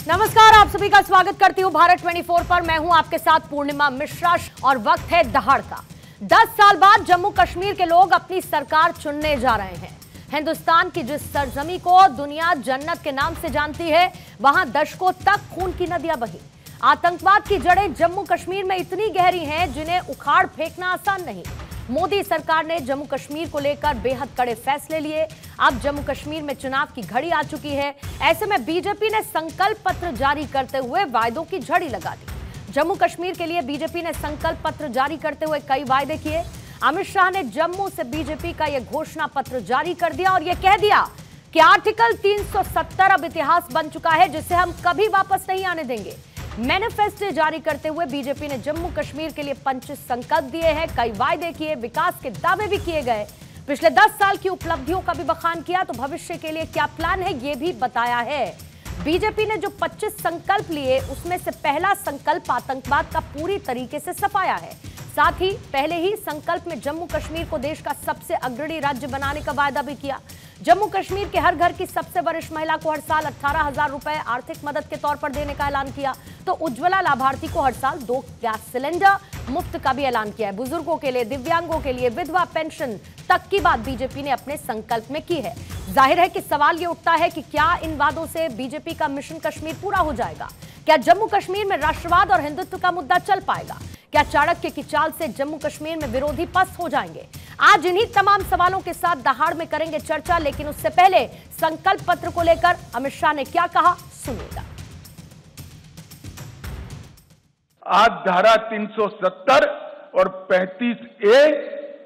नमस्कार, आप सभी का स्वागत करती हूं भारत 24 पर। मैं हूं आपके साथ पूर्णिमा मिश्रा और वक्त है दहाड़ का। 10 साल बाद जम्मू कश्मीर के लोग अपनी सरकार चुनने जा रहे हैं। हिंदुस्तान की जिस सरजमी को दुनिया जन्नत के नाम से जानती है, वहां दशकों तक खून की नदियां बही। आतंकवाद की जड़ें जम्मू कश्मीर में इतनी गहरी हैं जिन्हें उखाड़ फेंकना आसान नहीं। मोदी सरकार ने जम्मू कश्मीर को लेकर बेहद कड़े फैसले लिए। अब जम्मू कश्मीर में चुनाव की घड़ी आ चुकी है। ऐसे में बीजेपी ने संकल्प पत्र जारी करते हुए वायदों की झड़ी लगा दी। जम्मू कश्मीर के लिए बीजेपी ने संकल्प पत्र जारी करते हुए कई वायदे किए। अमित शाह ने जम्मू से बीजेपी का यह घोषणा पत्र जारी कर दिया और यह कह दिया कि आर्टिकल 370 अब इतिहास बन चुका है, जिसे हम कभी वापस नहीं आने देंगे। मैनिफेस्टो जारी करते हुए बीजेपी ने जम्मू कश्मीर के लिए 25 संकल्प दिए हैं, कई वायदे किए, विकास के दावे भी किए गए। पिछले 10 साल की उपलब्धियों का भी बखान किया, तो भविष्य के लिए क्या प्लान है ये भी बताया है। बीजेपी ने जो 25 संकल्प लिए, उसमें से पहला संकल्प आतंकवाद का पूरी तरीके से सफाया है। साथ ही पहले ही संकल्प में जम्मू कश्मीर को देश का सबसे अग्रणी राज्य बनाने का वायदा भी किया। जम्मू कश्मीर के हर घर की सबसे वरिष्ठ महिला को हर साल 18,000 रुपए आर्थिक मदद के तौर पर देने का ऐलान किया। तो उज्ज्वला लाभार्थी को हर साल 2 गैस सिलेंडर मुफ्त का भी ऐलान किया है। बुजुर्गों के लिए, दिव्यांगों के लिए विधवा पेंशन तक की बात बीजेपी ने अपने संकल्प में की है। जाहिर है कि सवाल ये उठता है कि क्या इन वादों से बीजेपी का मिशन कश्मीर पूरा हो जाएगा? क्या जम्मू कश्मीर में राष्ट्रवाद और हिंदुत्व का मुद्दा चल पाएगा? क्या चाणक्य की चाल से जम्मू कश्मीर में विरोधी पस्त हो जाएंगे? आज इन्हीं तमाम सवालों के साथ दहाड़ में करेंगे चर्चा, लेकिन उससे पहले संकल्प पत्र को लेकर अमित शाह ने क्या कहा, सुनिएगा। आज धारा 370 और 35A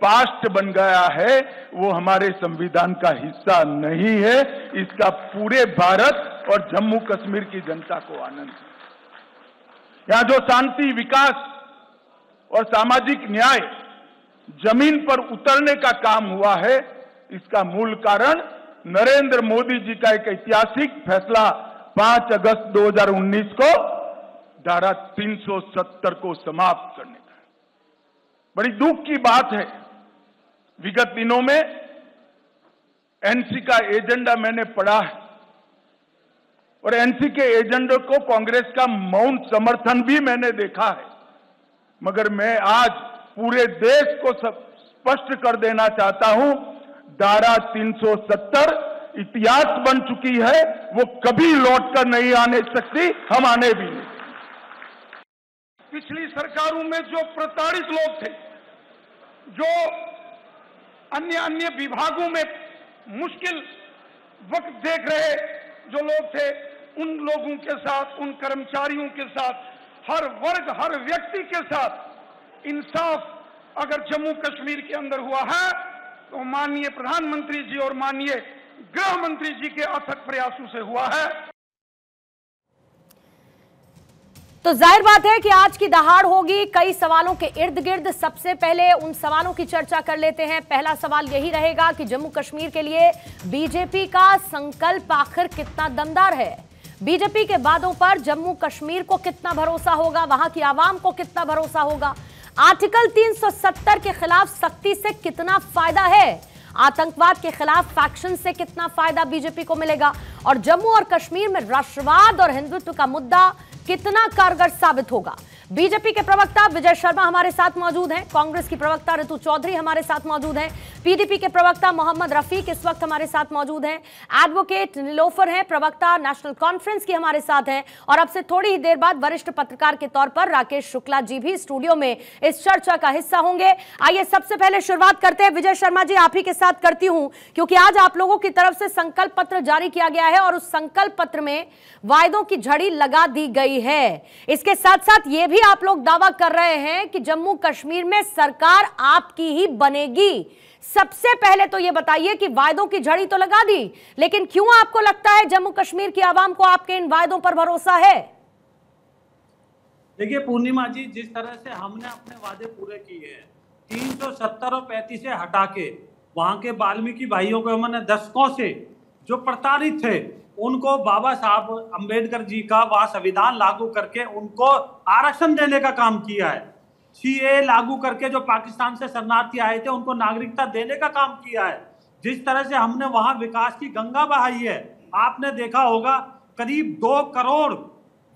पास्ट बन गया है, वो हमारे संविधान का हिस्सा नहीं है। इसका पूरे भारत और जम्मू कश्मीर की जनता को आनंद है। यहां जो शांति, विकास और सामाजिक न्याय जमीन पर उतरने का काम हुआ है, इसका मूल कारण नरेंद्र मोदी जी का एक ऐतिहासिक फैसला 5 अगस्त 2019 को धारा 370 को समाप्त करने का। बड़ी दुख की बात है, विगत दिनों में एनसी का एजेंडा मैंने पढ़ा है और एनसी के एजेंडे को कांग्रेस का मौन समर्थन भी मैंने देखा है। मगर मैं आज पूरे देश को स्पष्ट कर देना चाहता हूं, धारा 370 इतिहास बन चुकी है, वो कभी लौटकर नहीं आने सकती, हम आने भी नहीं। पिछली सरकारों में जो प्रताड़ित लोग थे, जो अन्य विभागों में मुश्किल वक्त देख रहे जो लोग थे, उन लोगों के साथ, उन कर्मचारियों के साथ, हर वर्ग, हर व्यक्ति के साथ इंसाफ अगर जम्मू कश्मीर के अंदर हुआ है, तो माननीय प्रधानमंत्री जी और माननीय गृह मंत्री जी के अथक प्रयासों से हुआ है। तो जाहिर बात है कि आज की दहाड़ होगी कई सवालों के इर्द गिर्द। सबसे पहले उन सवालों की चर्चा कर लेते हैं। पहला सवाल यही रहेगा कि जम्मू कश्मीर के लिए बीजेपी का संकल्प आखिर कितना दमदार है? बीजेपी के वादों पर जम्मू कश्मीर को कितना भरोसा होगा, वहां की आवाम को कितना भरोसा होगा? आर्टिकल 370 के खिलाफ सख्ती से कितना फायदा है? आतंकवाद के खिलाफ फैक्शन से कितना फायदा बीजेपी को मिलेगा? और जम्मू और कश्मीर में राष्ट्रवाद और हिंदुत्व का मुद्दा कितना कारगर साबित होगा? बीजेपी के प्रवक्ता विजय शर्मा हमारे साथ मौजूद हैं, कांग्रेस की प्रवक्ता ऋतु चौधरी हमारे साथ मौजूद हैं, पीडीपी के प्रवक्ता मोहम्मद रफीक इस वक्त हमारे साथ मौजूद हैं, एडवोकेट नीलोफर हैं, प्रवक्ता नेशनल कॉन्फ्रेंस की हमारे साथ हैं, और अब से थोड़ी ही देर बाद वरिष्ठ पत्रकार के तौर पर राकेश शुक्ला जी भी स्टूडियो में इस चर्चा का हिस्सा होंगे। आइए सबसे पहले शुरुआत करते हैं विजय शर्मा जी, आप ही के साथ करती हूं, क्योंकि आज आप लोगों की तरफ से संकल्प पत्र जारी किया गया है और उस संकल्प पत्र में वायदों की झड़ी लगा दी गई है। इसके साथ साथ ये भी आप लोग दावा कर रहे हैं कि जम्मू कश्मीर में सरकार आपकी ही बनेगी। सबसे पहले तो ये बताइए कि वायदों की झड़ी तो लगा दी, लेकिन क्यों आपको लगता है जम्मू कश्मीर की आवाम को आपके इन वायदों पर भरोसा है? देखिए पूर्णिमा जी, जिस तरह से हमने अपने वादे पूरे किए हैं, 370 और 35 से हटा के वहां के वाल्मीकि भाइयों को हमने दशकों से जो प्रताड़ित थे, उनको बाबा साहब अंबेडकर जी का वह संविधान लागू करके उनको आरक्षण देने का काम किया है। सीए लागू करके जो पाकिस्तान से शरणार्थी आए थे उनको नागरिकता देने का काम किया है। जिस तरह से हमने वहां विकास की गंगा बहाई है, आपने देखा होगा करीब 2 करोड़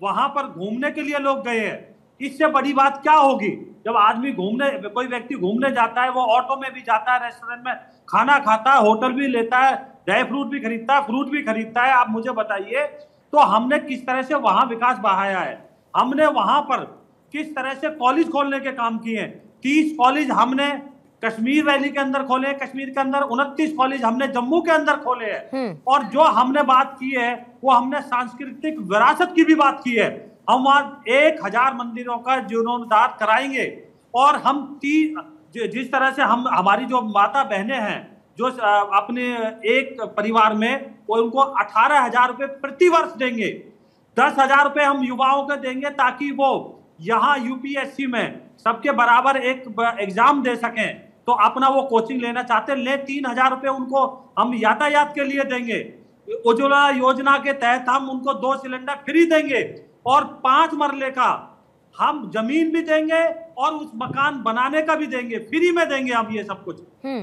वहां पर घूमने के लिए लोग गए हैं। इससे बड़ी बात क्या होगी? जब आदमी घूमने, कोई व्यक्ति घूमने जाता है, वो ऑटो में भी जाता है, रेस्टोरेंट में खाना खाता है, होटल भी लेता है, ड्राई फ्रूट भी खरीदता है, फ्रूट भी खरीदता है। आप मुझे बताइए, तो हमने किस तरह से वहां विकास बढ़ाया है? हमने वहां पर किस तरह से कॉलेज खोलने के काम किए हैं? 30 कॉलेज हमने कश्मीर वैली के अंदर खोले, कश्मीर के अंदर 29 कॉलेज हमने जम्मू के अंदर खोले हैं। और जो हमने बात की है, वो हमने सांस्कृतिक विरासत की भी बात की है। हम वहां 1000 मंदिरों का जीर्णोद्धार कराएंगे। और हम जिस तरह से हम, हमारी जो माता बहनें हैं, जो अपने एक परिवार में, वो उनको 18,000 रुपए प्रति वर्ष देंगे। 10,000 रुपए हम युवाओं को देंगे, ताकि वो यहाँ यूपीएससी में सबके बराबर एक एग्जाम दे सकें। तो अपना वो कोचिंग लेना चाहते ले, 3,000 रुपए उनको हम यातायात के लिए देंगे। उज्ज्वला योजना के तहत हम उनको 2 सिलेंडर फ्री देंगे। और 5 मरले का हम जमीन भी देंगे और उस मकान बनाने का भी देंगे, फ्री में देंगे हम ये सब कुछ।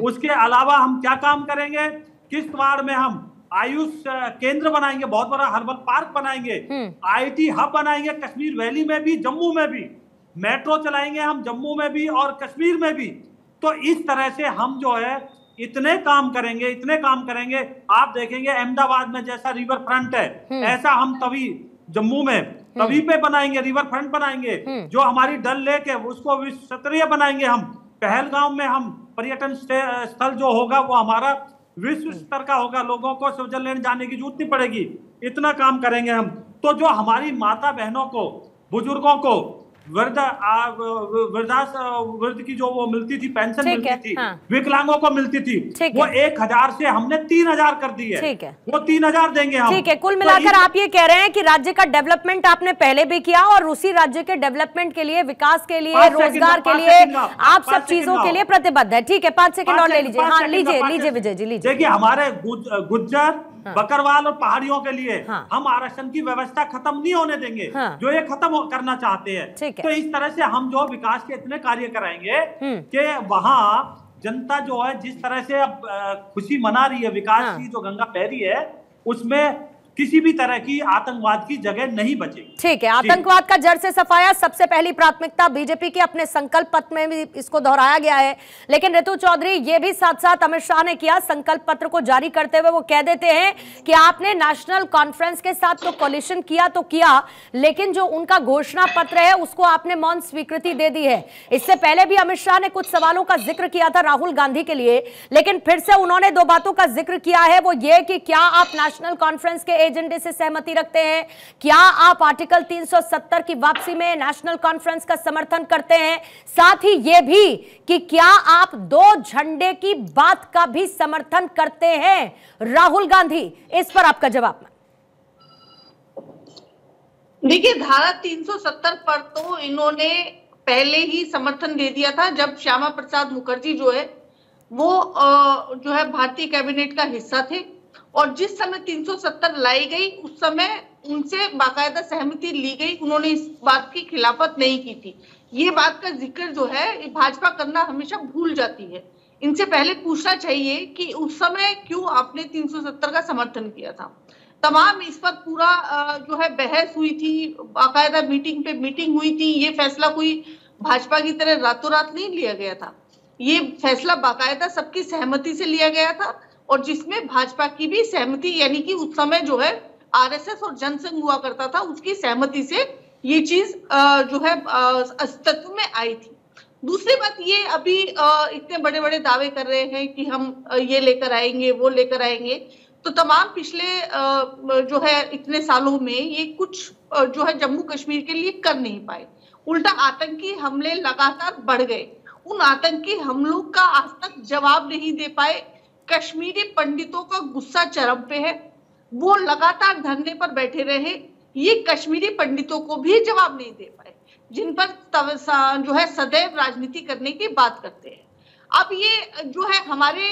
उसके अलावा हम क्या काम करेंगे? किश्तवाड़ में हम आयुष केंद्र बनाएंगे, बहुत बड़ा हर्बल पार्क बनाएंगे, आईटी हब बनाएंगे, कश्मीर वैली में भी, जम्मू में भी। मेट्रो चलाएंगे हम जम्मू में भी और कश्मीर में भी। तो इस तरह से हम जो है इतने काम करेंगे, इतने काम करेंगे। आप देखेंगे अहमदाबाद में जैसा रिवर फ्रंट है, ऐसा हम तभी जम्मू में तभी पे बनाएंगे, रिवर फ्रंट बनाएंगे। जो हमारी डल लेक है उसको विश्व स्तरीय बनाएंगे हम। पहलगाम में हम पर्यटन स्थल जो होगा वो हमारा विश्व स्तर का होगा, लोगों को स्विट्जरलैंड जाने की जरूरत नहीं पड़ेगी। इतना काम करेंगे हम। तो जो हमारी माता बहनों को, बुजुर्गों को वृद्ध की जो वो मिलती थी, पेंशन मिलती थी, विकलांगों को मिलती थी, वो 1000 से हमने 3000 कर दी है। ठीक है, वो 3000 देंगे हम। ठीक है, कुल मिलाकर आप ये कह रहे हैं कि राज्य का डेवलपमेंट आपने पहले भी किया और उसी राज्य के डेवलपमेंट के लिए, विकास के लिए, रोजगार के लिए, आप सब चीजों के लिए प्रतिबद्ध है। ठीक है, 5 सेकंड और ले लीजिए। हाँ, लीजिए विजय जी, लीजिए। देखिए, हमारे गुज्जर, बकरवाल और पहाड़ियों के लिए हम आरक्षण की व्यवस्था खत्म नहीं होने देंगे, जो ये खत्म करना चाहते हैं। तो इस तरह से हम जो विकास के इतने कार्य कराएंगे कि वहां जनता जो है जिस तरह से अब खुशी मना रही है, विकास की जो गंगा बह रही है, उसमें किसी भी तरह की आतंकवाद की जगह नहीं बचेगी। ठीक है, आतंकवाद का जड़ से सफाया सबसे पहली प्राथमिकता बीजेपी के अपने संकल्प पत्र में भी इसको दोहराया गया है। लेकिन ऋतु चौधरी, ये भी साथ साथ अमित शाह ने किया, संकल्प पत्र को जारी करते हुए वो कह देते हैं कि आपने नेशनल कॉन्फ्रेंस के साथ तो कोलिशन किया तो किया, लेकिन जो उनका घोषणा पत्र है उसको आपने मौन स्वीकृति दे दी है। इससे पहले भी अमित शाह ने कुछ सवालों का जिक्र किया था राहुल गांधी के लिए, लेकिन फिर से उन्होंने 2 बातों का जिक्र किया है, वो ये कि क्या आप नेशनल कॉन्फ्रेंस के एजेंडे से सहमति रखते हैं, क्या आप आर्टिकल 370 की वापसी में नेशनल कॉन्फ्रेंस का समर्थन करते हैं, साथ ही यह भी कि क्या आप 2 झंडे की बात का भी समर्थन करते हैं। राहुल गांधी, इस पर आपका जवाब। देखिए, धारा 370 पर तो इन्होंने पहले ही समर्थन दे दिया था, जब श्यामा प्रसाद मुखर्जी जो है वो जो है भारतीय कैबिनेट का हिस्सा थे। और जिस समय 370 लाई गई उस समय उनसे बाकायदा सहमति ली गई, उन्होंने इस बात की खिलाफत नहीं की थी। ये बात का जिक्र जो है भाजपा करना हमेशा भूल जाती है। इनसे पहले पूछना चाहिए कि उस समय क्यों आपने 370 का समर्थन किया था। तमाम इस पर पूरा जो है बहस हुई थी, बाकायदा मीटिंग पे मीटिंग हुई थी। ये फैसला कोई भाजपा की तरह रातों रात नहीं लिया गया था, ये फैसला बाकायदा सबकी सहमति से लिया गया था, और जिसमें भाजपा की भी सहमति, यानी कि उस समय जो है आरएसएस और जनसंघ हुआ करता था, उसकी सहमति से ये चीज जो है अस्तित्व में आई थी। दूसरी बात, ये अभी इतने बड़े बड़े दावे कर रहे हैं कि हम ये लेकर आएंगे, वो लेकर आएंगे, तो तमाम पिछले जो है इतने सालों में ये कुछ जो है जम्मू कश्मीर के लिए कर नहीं पाए। उल्टा आतंकी हमले लगातार बढ़ गए। उन आतंकी हमलों का आज तक जवाब नहीं दे पाए। कश्मीरी पंडितों का गुस्सा चरम पे है, वो लगातार धरने पर बैठे रहे, ये कश्मीरी पंडितों को भी जवाब नहीं दे पाए, जिन पर जो है सदैव राजनीति करने की बात करते हैं। अब ये जो है हमारे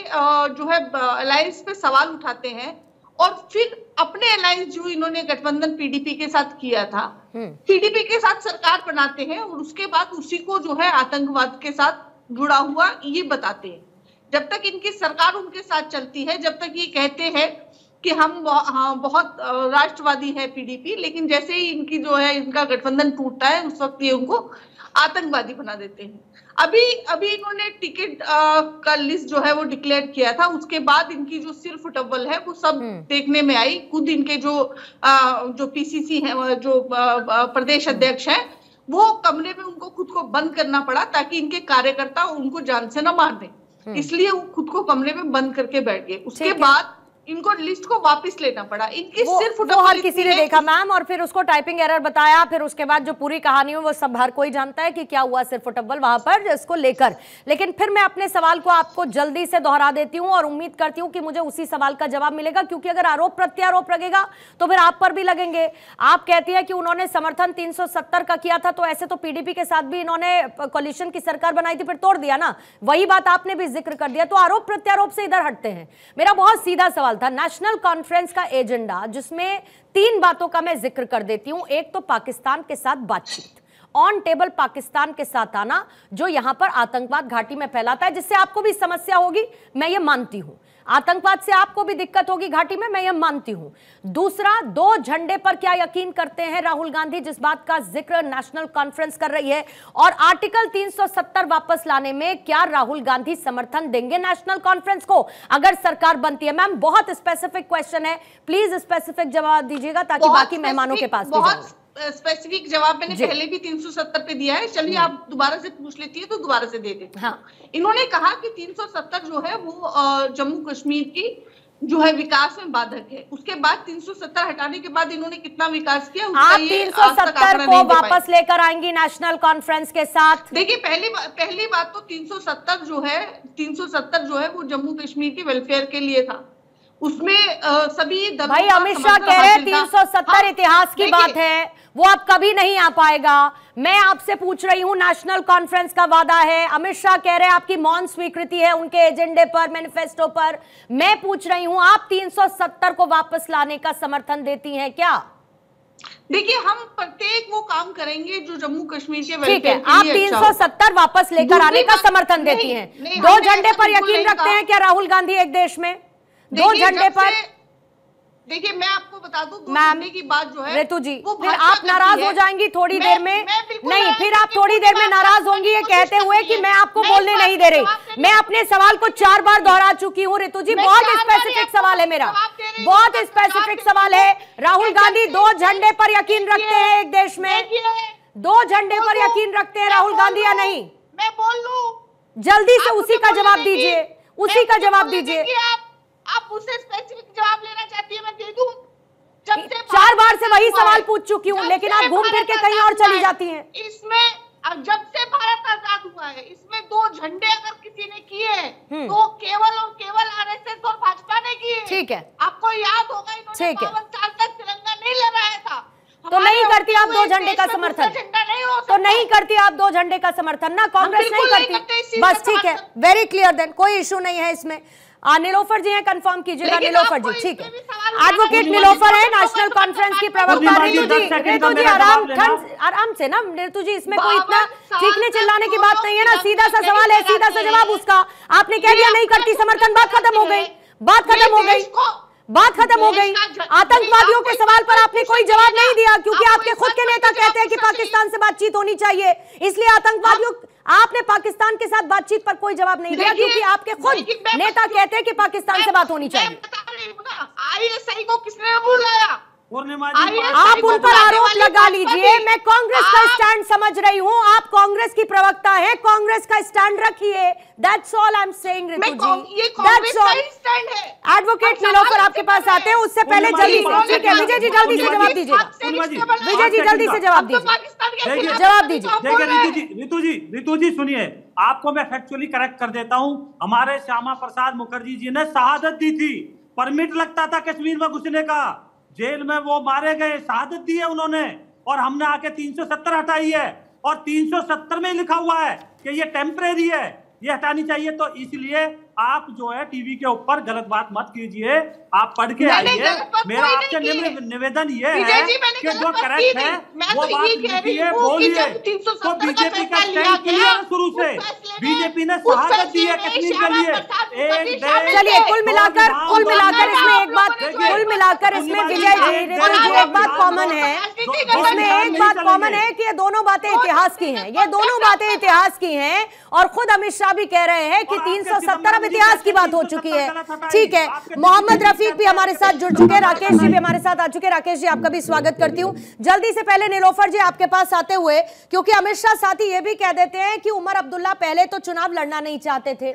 जो है अलायंस पे सवाल उठाते हैं, और फिर अपने अलायंस जो इन्होंने गठबंधन पीडीपी के साथ किया था, पीडीपी के साथ सरकार बनाते हैं, और उसके बाद उसी को जो है आतंकवाद के साथ जुड़ा हुआ ये बताते हैं। जब तक इनकी सरकार उनके साथ चलती है, जब तक ये कहते हैं कि हम हाँ बहुत राष्ट्रवादी है पीडीपी, लेकिन जैसे ही इनकी जो है इनका गठबंधन टूटता है उस वक्त ये उनको आतंकवादी बना देते हैं। अभी इन्होंने टिकट का लिस्ट जो है वो डिक्लेयर किया था, उसके बाद इनकी जो सिर फुटअव्वल है वो सब देखने में आई। खुद इनके जो पीसीसी है, जो प्रदेश अध्यक्ष है, वो कमरे में उनको खुद को बंद करना पड़ा ताकि इनके कार्यकर्ता उनको जान से न मार दें, इसलिए वो खुद को कमरे में बंद करके बैठ गए। उसके बाद इनको लिस्ट को वापस लेना पड़ा। इनकी सिर्फ वो हर किसी ने देखा मैम, और फिर उसको टाइपिंग एरर बताया, फिर उसके बाद जो पूरी कहानी है वो सब हर कोई जानता है कि क्या हुआ सिर्फ फुटबॉल वहां पर इसको लेकर। लेकिन फिर मैं अपने सवाल को आपको जल्दी से दोहरा देती हूं और उम्मीद करती हूं कि मुझे उसी सवाल का जवाब मिलेगा, क्योंकि अगर आरोप प्रत्यारोप लगेगा तो फिर आप पर भी लगेंगे। आप कहती है कि उन्होंने समर्थन 370 का किया था, तो ऐसे तो पीडीपी के साथ भी इन्होंने कोalition की सरकार बनाई थी, फिर तोड़ दिया ना, वही बात आपने भी जिक्र कर दिया। तो आरोप प्रत्यारोप से इधर हटते हैं। मेरा बहुत सीधा सवाल था, नेशनल कॉन्फ्रेंस का एजेंडा, जिसमें 3 बातों का मैं जिक्र कर देती हूं। एक तो पाकिस्तान के साथ बातचीत, ऑन टेबल पाकिस्तान के साथ आना, जो यहां पर आतंकवाद घाटी में फैलाता है, जिससे आपको भी समस्या होगी, मैं ये मानती हूं। आतंकवाद से आपको भी दिक्कत होगी घाटी में, मैं ये मानती हूं। दूसरा, 2 झंडे पर क्या यकीन करते हैं राहुल गांधी, जिस बात का जिक्र नेशनल कॉन्फ्रेंस कर रही है, और आर्टिकल 370 वापस लाने में क्या राहुल गांधी समर्थन देंगे नेशनल कॉन्फ्रेंस को अगर सरकार बनती है? मैम बहुत स्पेसिफिक क्वेश्चन है, प्लीज स्पेसिफिक जवाब दीजिएगा ताकि बाकी मेहमानों के पास भी जाए। स्पेसिफिक जवाब मैंने पहले भी 370 पे दिया है, चलिए आप दोबारा से पूछ लेती है तो दोबारा से दे देते। हाँ, इन्होंने कहा कि 370 जो है वो जम्मू कश्मीर की जो है विकास में बाधक है। उसके बाद 370 हटाने के बाद इन्होंने कितना विकास किया उसका आप 370 को वापस लेकर आएंगी नेशनल कॉन्फ्रेंस के साथ? देखिए, पहली बात तो 370 जो है वो जम्मू कश्मीर के वेलफेयर के लिए था। उसमें सभी भाई अमित शाह कह रहे हैं 370 इतिहास की बात है, वो अब कभी नहीं आ पाएगा। मैं आपसे पूछ रही हूं, नेशनल कॉन्फ्रेंस का वादा है, अमित शाह कह रहे हैं आपकी मौन स्वीकृति है उनके एजेंडे पर, मैनिफेस्टो पर। मैं पूछ रही हूं, आप 370 को वापस लाने का समर्थन देती हैं क्या? देखिए, हम प्रत्येक वो काम करेंगे जो जम्मू कश्मीर के ठीक है, आप 370 वापस लेकर आने का समर्थन देती हैं। 2 झंडे पर यकीन रखते हैं क्या राहुल गांधी एक देश में? 2 झंडे पर? देखिए, मैं आपको बता दूं, 2 झंडे की बात जो है ऋतु जी, फिर आप नाराज हो जाएंगी थोड़ी देर में। नहीं, फिर आप थोड़ी देर में नाराज होंगी ये कहते हुए कि मैं आपको बोलने नहीं दे रही। मैं अपने सवाल को 4 बार दोहरा चुकी हूं ऋतु जी। बहुत स्पेसिफिक सवाल है मेरा, बहुत स्पेसिफिक सवाल है। राहुल गांधी 2 झंडे पर यकीन रखते हैं एक देश में? 2 झंडे पर यकीन रखते हैं राहुल गांधी या नहीं? मैं बोल लूं, जल्दी से उसी का जवाब दीजिए, उसी का जवाब दीजिए। आप उससे स्पेसिफिक जवाब लेना चाहती है, मैं दे दूं? जब से 4 बार से वही सवाल पूछ चुकी हूँ, लेकिन आप घूम फिर के कहीं और चली जाती हैं। इसमें अब जब से भारत आजाद हुआ है, इसमें 2 झंडे अगर किसी ने किए तो केवल और केवल आरएसएस और भाजपा ने किए। ठीक है, आपको याद होगा इन्होंने 52 साल तक तिरंगा नहीं लहराया था। तो नहीं करती आप 2 झंडे का समर्थन? तो नहीं करती आप 2 झंडे का समर्थन ना? कांग्रेस नहीं करती? बस ठीक है, वेरी क्लियर देन, कोई इशू नहीं है इसमें। नीलोफर जी हैं, कंफर्म कीजिएगा। नीलोफर जी, ठीक है, एडवोकेट नीलोफर है, नेशनल कॉन्फ्रेंस की प्रवक्ता। ऋतु जी आराम से ना ऋतु जी, इसमें कोई इतना चीखने चिल्लाने की बात नहीं है ना, सीधा सा सवाल है, सीधा सा जवाब उसका। आपने कह दिया नहीं करती समर्थन, बात खत्म हो गई, बात खत्म हो गई, बात खत्म हो गई। आतंकवादियों के सवाल पर आपने कोई जवाब नहीं दिया, क्योंकि आपके खुद के नेता कहते हैं कि पाकिस्तान से बातचीत होनी चाहिए, इसलिए आतंकवादियों आपने पाकिस्तान के साथ बातचीत पर कोई जवाब नहीं दिया, क्योंकि आपके खुद नेता कहते हैं कि पाकिस्तान से बात होनी चाहिए। आईएसआई को किसने बुलाया? आप उन पर आरोप लगा लीजिए, मैं कांग्रेस का स्टैंड समझ रही हूं, आप कांग्रेस की प्रवक्ता हैं, कांग्रेस का स्टैंड रखिए, that's all I am saying Ritu ji, that's all. Advocate Nilofar आपके पास आते हैं, उससे पहले जल्दी से, ठीक है विजय जी जल्दी से जवाब दीजिएगा, विजय जी जल्दी से जवाब दीजिए, जवाब दीजिए। ऋतु जी सुनिए, आपको मैं फैक्चुअली करेक्ट कर देता हूं। हमारे श्यामा प्रसाद मुखर्जी जी ने शहादत दी थी, परमिट लगता था कश्मीर में घुसने का, जेल में वो मारे गए, शहादत दी है उन्होंने, और हमने आके 370 हटाई है, और 370 में लिखा हुआ है कि ये टेम्परेरी है, ये हटानी चाहिए। तो इसलिए आप जो है टीवी के ऊपर गलत बात मत कीजिए, आप पढ़ के आइए। मेरा आपसे निवेदन ये है कि जो करेक्ट है वो बात कीजिए, बोलिए। तो बीजेपी का स्टैंड क्लियर शुरू से, बीजेपी ने शहादत दी है कश्मीर के लिए। चलिए कुल मिलाकर इसमें एक बात, विजय जी एक बात कॉमन है, कि ये दोनों बातें इतिहास की हैं, और खुद अमित शाह भी कह रहे हैं कि 370 अब इतिहास की बात हो चुकी है। ठीक है, मोहम्मद रफीक भी हमारे साथ जुड़ चुके हैं, राकेश जी भी हमारे साथ आ चुके हैं। राकेश जी आपका भी स्वागत करती हूँ। जल्दी से पहले नीलोफर जी आपके पास आते हुए, क्योंकि अमित शाह साथी ये भी कह देते हैं कि उमर अब्दुल्ला पहले तो चुनाव लड़ना नहीं चाहते थे,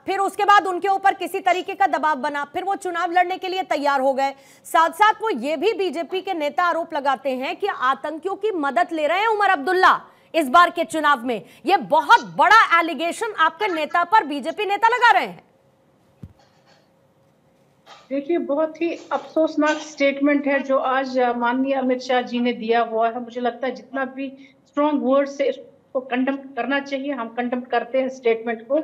फिर उसके बाद उनके ऊपर किसी तरीके का दबाव बना, फिर वो चुनाव लड़ने के लिए तैयार हो गए। साथ साथ वो ये भी बीजेपी के नेता आरोप लगाते हैं कि आतंकियों की मदद ले रहे हैं उमर अब्दुल्ला इस बार के चुनाव में। ये बहुत बड़ा एलिगेशन आपके नेता पर बीजेपी नेता लगा रहे हैं। देखिए, बहुत ही अफसोसनाक स्टेटमेंट है जो आज माननीय अमित शाह जी ने दिया हुआ है। मुझे लगता है जितना भी स्ट्रॉन्ग वर्ड से इसको कंडेम करना चाहिए, हम कंडेम करते हैं स्टेटमेंट को।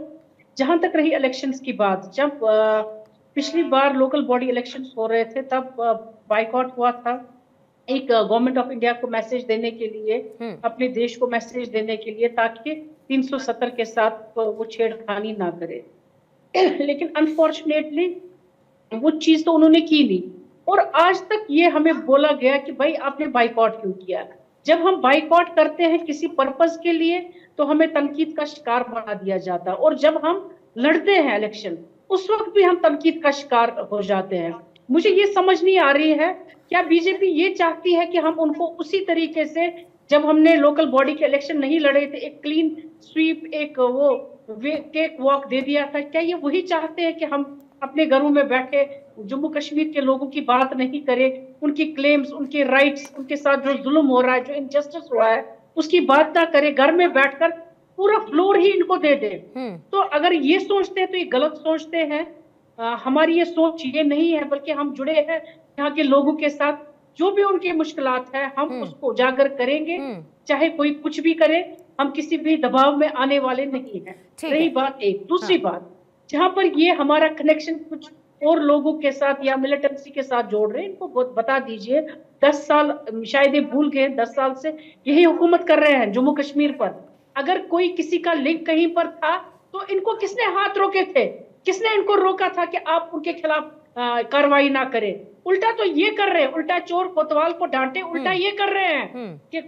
जहां तक रही इलेक्शंस की बात, जब पिछली बार लोकल बॉडी इलेक्शंस हो रहे थे तब बाइकआउट हुआ था, एक गवर्नमेंट ऑफ इंडिया को मैसेज देने के लिए, अपने देश को मैसेज देने के लिए, ताकि 370 के साथ वो छेड़खानी ना करे। लेकिन अनफॉर्चुनेटली वो चीज तो उन्होंने की नहीं, और आज तक ये हमें बोला गया कि भाई आपने बाइकआउट क्यों किया। जब हम बाइकआउट करते हैं किसी पर्पस के लिए तो हमें तनकीद का शिकार बना दिया जाता है, और जब हम लड़ते हैं इलेक्शन उस वक्त भी हम तनकीद का शिकार हो जाते हैं। मुझे ये समझ नहीं आ रही है, क्या बीजेपी ये चाहती है कि हम उनको उसी तरीके से, जब हमने लोकल बॉडी के इलेक्शन नहीं लड़े थे, एक क्लीन स्वीप, एक वो केक वॉक दे दिया था, क्या ये वही चाहते हैं कि हम अपने घरों में बैठे जम्मू कश्मीर के लोगों की बात नहीं करें, उनकी क्लेम्स, उनके राइट्स, उनके साथ जो जुल्म हो रहा है, जो इनजस्टिस हुआ है उसकी बात ना करें, घर में बैठकर पूरा फ्लोर ही इनको दे दे? तो अगर ये सोचते हैं तो ये गलत सोचते हैं। हमारी ये सोच ये नहीं है, बल्कि हम जुड़े हैं यहाँ के लोगों के साथ। जो भी उनकी मुश्किलात है हम उसको उजागर करेंगे, चाहे कोई कुछ भी करे, हम किसी भी दबाव में आने वाले नहीं है। रही बात एक, दूसरी बात, जहां पर ये हमारा कनेक्शन कुछ और लोगों के साथ या मिलिटेंसी के साथ जोड़ रहे हैं, इनको बता दीजिए। 10 साल शायद ये भूल गए, 10 साल से यही हुकूमत कर रहे हैं जम्मू कश्मीर पर। अगर कोई किसी का लिंक कहीं पर था तो इनको किसने हाथ रोके थे? किसने इनको रोका था कि आप उनके खिलाफ कार्रवाई ना करें? उल्टा तो ये कर रहे हैं, उल्टा चोर कोतवाल को डांटे, उल्टा ये कर रहे हैं कि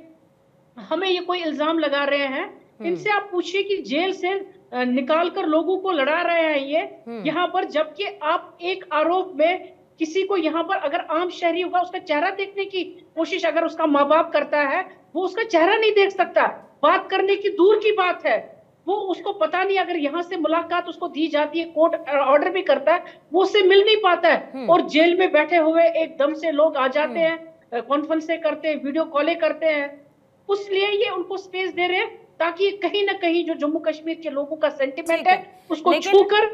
हमें ये कोई इल्जाम लगा रहे हैं। इनसे आप पूछिए कि जेल से निकाल कर लोगों को लड़ा रहे हैं ये यहाँ पर, जबकि आप एक आरोप में किसी को यहाँ पर अगर आम शहरी होगा उसका चेहरा देखने की कोशिश अगर उसका माँ बाप करता है, वो उसका चेहरा नहीं देख सकता, बात करने की दूर की बात है। वो उसको पता नहीं, अगर यहाँ से मुलाकात उसको दी जाती है, कोर्ट ऑर्डर भी करता है, वो उससे मिल नहीं पाता है। और जेल में बैठे हुए एकदम से लोग आ जाते हैं, कॉन्फ्रेंसें करते हैं, वीडियो कॉलें करते हैं। उसलिए ये उनको स्पेस दे रहे हैं ताकि कहीं ना कहीं जो जम्मू कश्मीर के लोगों का सेंटिमेंट है उसको छूकर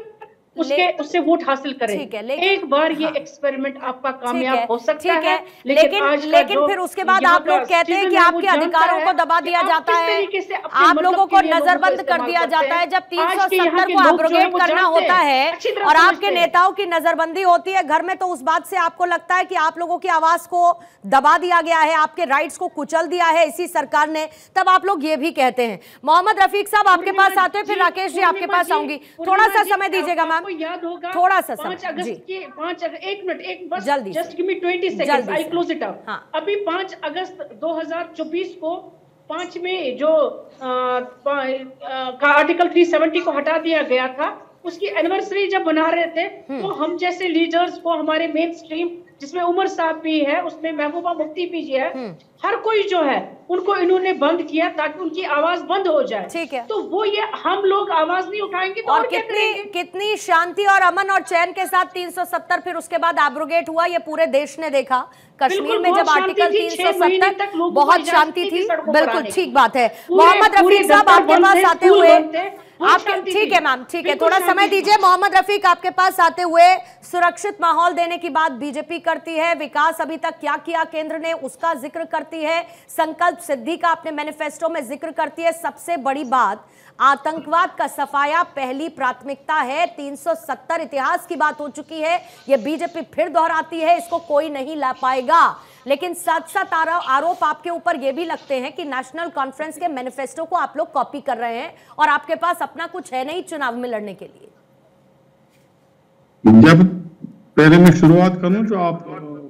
उससे वोट हासिल करें। एक बार ये एक्सपेरिमेंट आपका कामयाब हो सकता है, लेकिन फिर उसके बाद आप लोग कहते हैं कि आपके अधिकारों को दबा दिया जाता है, आप लोगों को नजरबंद कर दिया जाता है। जब 370 को एब्रोगेट करना होता है और आपके नेताओं की नजरबंदी होती है घर में, तो उस बात से आपको लगता है कि आप लोगों की आवाज को दबा दिया गया है, आपके राइट्स को कुचल दिया है इसी सरकार ने, तब आप लोग ये भी कहते हैं। मोहम्मद रफीक साहब आपके पास आते हैं, फिर राकेश जी आपके पास आऊंगी। थोड़ा सा समय दीजिएगा मैम, याद होगा थोड़ा सा 5 अगस्त के 5 अगस्त, एक मिनट, एक बस जल्दी, just give me 20 seconds, I close it up. अभी 5 अगस्त 2024 को 5 में जो आर्टिकल 370 को हटा दिया गया था, उसकी एनिवर्सरी जब मना रहे थे तो हम जैसे लीडर्स को, हमारे मेन स्ट्रीम जिसमें उमर साहब भी है, उसमें महबूबा मुफ्ती भी है, हर कोई जो है उनको इन्होंने बंद किया ताकि उनकी आवाज बंद हो जाए। ठीक है, तो वो ये हम लोग आवाज नहीं उठाएंगे तो और कितनी शांति और अमन और चैन के साथ 370 फिर उसके बाद एब्रोगेट हुआ, ये पूरे देश ने देखा। कश्मीर में जब आर्टिकल 370 बहुत शांति थी, बिल्कुल ठीक बात है। मोहम्मद रफीक साहब आपके पास आते हुए आपके ठीक है मैम, ठीक है, थोड़ा समय दीजिए। मोहम्मद रफीक, आपके पास आते हुए, सुरक्षित माहौल देने की बात बीजेपी करती है, विकास अभी तक क्या किया केंद्र ने उसका जिक्र करती है, संकल्प सिद्धि का अपने मैनिफेस्टो में जिक्र करती है, सबसे बड़ी बात आतंकवाद का सफाया पहली प्राथमिकता है। 370 इतिहास की बात हो चुकी है, ये बीजेपी फिर दोहराती है, इसको कोई नहीं ला पाएगा। लेकिन साथ साथ आरोप आपके ऊपर ये भी लगते हैं कि नेशनल कॉन्फ्रेंस के मैनिफेस्टो को आप लोग कॉपी कर रहे हैं और आपके पास अपना कुछ है नहीं चुनाव में लड़ने के लिए। जब पहले मैं शुरुआत करूं, जो आप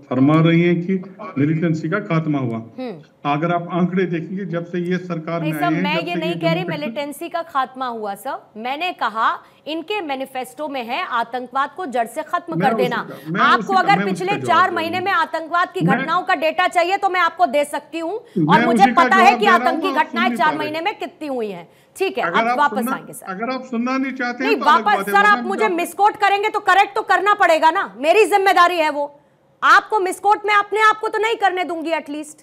फरमा रही हैं कि मिलिटेंसी का खात्मा हुआ, अगर आप आंकड़े देखेंगे जब से ये सरकार में आए हैं, मैं ये नहीं कह रही मिलिटेंसी का खात्मा हुआ सर, मैंने कहा इनके मैनिफेस्टो में है आतंकवाद को जड़ से खत्म कर देना। आपको अगर पिछले 4 महीने में आतंकवाद की घटनाओं का डेटा चाहिए तो मैं आपको दे सकती हूँ, और मुझे पता है कि आतंकी घटनाएं 4 महीने में कितनी हुई हैं। ठीक है, अब वापस आएंगे सर। अगर आप सुनना नहीं चाहते नहीं, वापस सर आप मुझे मिसकोट करेंगे तो करेक्ट तो करना पड़ेगा ना, मेरी जिम्मेदारी है वो। आपको मिसकोट में अपने आप को तो नहीं करने दूंगी एटलीस्ट।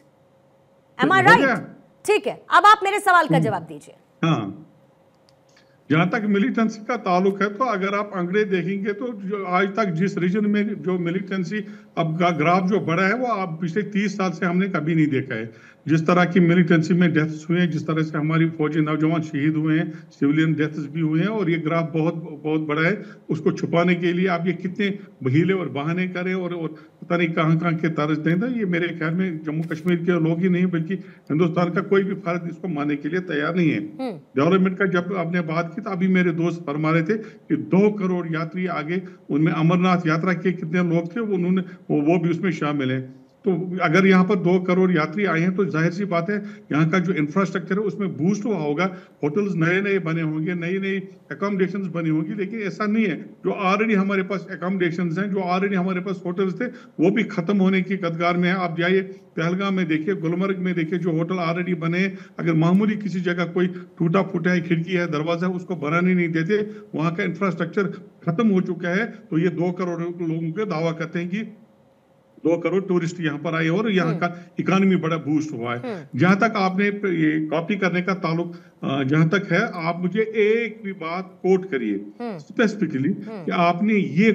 एम आई राइट? ठीक है, अब आप मेरे सवाल का जवाब दीजिए। हाँ, जहां तक मिलिटेंसी का ताल्लुक है, तो अगर आप आंकड़े देखेंगे तो जो आज तक जिस रीजन में जो मिलिटेंसी अब का ग्राफ जो बढ़ा है, वो आप पिछले 30 साल से हमने कभी नहीं देखा है। जिस तरह की मिलिटेंसी में डेथ्स हुए हैं, जिस तरह से हमारी फौजी नौजवान शहीद हुए हैं, सिविलियन डेथ्स भी हुए हैं, और ये ग्राफ बहुत बहुत बड़ा है। उसको छुपाने के लिए आप ये कितने हीले और बहाने करें और पता नहीं कहाँ के तरस दें, ये मेरे ख्याल में जम्मू कश्मीर के लोग ही नहीं बल्कि हिंदुस्तान का कोई भी फर्द इसको मानने के लिए तैयार नहीं है। डेवलपमेंट का जब आपने बात की तो अभी मेरे दोस्त फरमा रहे थे कि 2 करोड़ यात्री आगे, उनमें अमरनाथ यात्रा के कितने लोग थे उन्होंने वो भी उसमें शामिल है। तो अगर यहाँ पर 2 करोड़ यात्री आए हैं तो जाहिर सी बात है यहाँ का जो इंफ्रास्ट्रक्चर है उसमें बूस्ट हुआ होगा, होटल्स नए नए बने होंगे, नई नई एकोमोडेशंस बनी होंगी। लेकिन ऐसा नहीं है, जो ऑलरेडी हमारे पास एकोमोडेशंस हैं, जो ऑलरेडी हमारे पास होटल्स थे, वो भी खत्म होने की कगार में है। आप जाइए पहलगाम में देखिए, गुलमर्ग में देखिए, जो होटल ऑलरेडी बने, अगर मामूली किसी जगह कोई टूटा फूटा है, खिड़की है, दरवाजा है, उसको बनाने नहीं देते, वहां का इंफ्रास्ट्रक्चर खत्म हो चुका है। तो ये 2 करोड़ लोगों के दावा करते हैं कि 2 करोड़ टूरिस्ट यहाँ पर आए और यहाँ का इकोनॉमी बड़ा बूस्ट हुआ है। जहां तक आपने ये कॉपी करने का ताल्लुक जहां तक है, आप मुझे एक भी बात कोट करिए स्पेसिफिकली कि आपने ये